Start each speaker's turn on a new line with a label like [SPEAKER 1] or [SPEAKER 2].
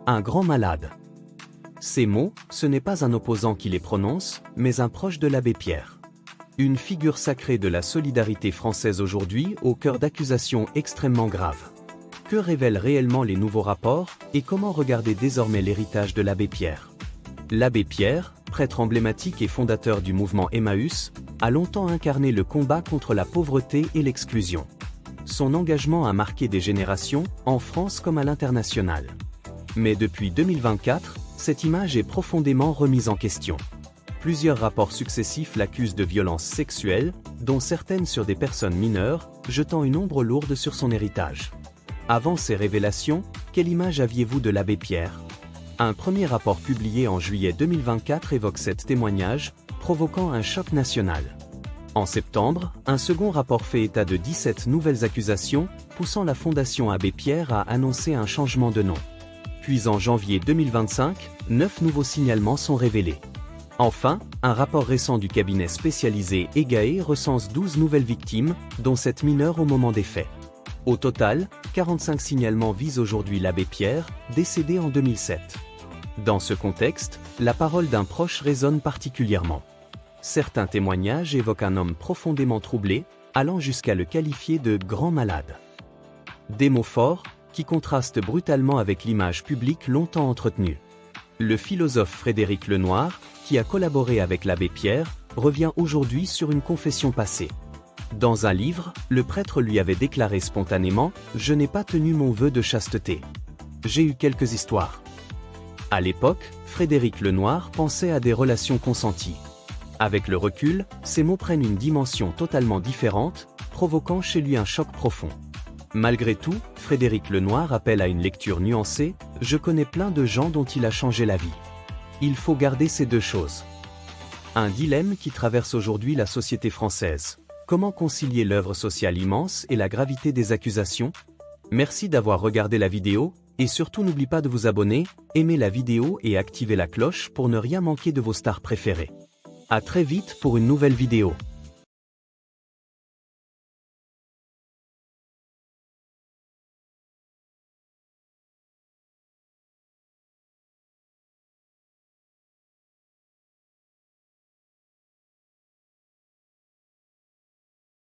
[SPEAKER 1] Un grand malade. Ces mots, ce n'est pas un opposant qui les prononce, mais un proche de l'abbé Pierre. Une figure sacrée de la solidarité française aujourd'hui au cœur d'accusations extrêmement graves. Que révèlent réellement les nouveaux rapports, et comment regarder désormais l'héritage de l'abbé Pierre? L'abbé Pierre, prêtre emblématique et fondateur du mouvement Emmaüs, a longtemps incarné le combat contre la pauvreté et l'exclusion. Son engagement a marqué des générations, en France comme à l'international. Mais depuis 2024, cette image est profondément remise en question. Plusieurs rapports successifs l'accusent de violences sexuelles, dont certaines sur des personnes mineures, jetant une ombre lourde sur son héritage. Avant ces révélations, quelle image aviez-vous de l'abbé Pierre? Un premier rapport publié en juillet 2024 évoque cet témoignage, provoquant un choc national. En septembre, un second rapport fait état de 17 nouvelles accusations, poussant la Fondation Abbé Pierre à annoncer un changement de nom. Puis en janvier 2025, 9 nouveaux signalements sont révélés. Enfin, un rapport récent du cabinet spécialisé EGAE recense 12 nouvelles victimes, dont 7 mineures au moment des faits. Au total, 45 signalements visent aujourd'hui l'abbé Pierre, décédé en 2007. Dans ce contexte, la parole d'un proche résonne particulièrement. Certains témoignages évoquent un homme profondément troublé, allant jusqu'à le qualifier de « grand malade ». Des mots forts, qui contrastent brutalement avec l'image publique longtemps entretenue. Le philosophe Frédéric Lenoir, qui a collaboré avec l'abbé Pierre, revient aujourd'hui sur une confession passée. Dans un livre, le prêtre lui avait déclaré spontanément « Je n'ai pas tenu mon vœu de chasteté. J'ai eu quelques histoires ». À l'époque, Frédéric Lenoir pensait à des relations consenties. Avec le recul, ces mots prennent une dimension totalement différente, provoquant chez lui un choc profond. Malgré tout, Frédéric Lenoir appelle à une lecture nuancée « Je connais plein de gens dont il a changé la vie. Il faut garder ces deux choses. » Un dilemme qui traverse aujourd'hui la société française. Comment concilier l'œuvre sociale immense et la gravité des accusations? Merci d'avoir regardé la vidéo, et surtout n'oublie pas de vous abonner, aimer la vidéo et activer la cloche pour ne rien manquer de vos stars préférées. À très vite pour une nouvelle vidéo.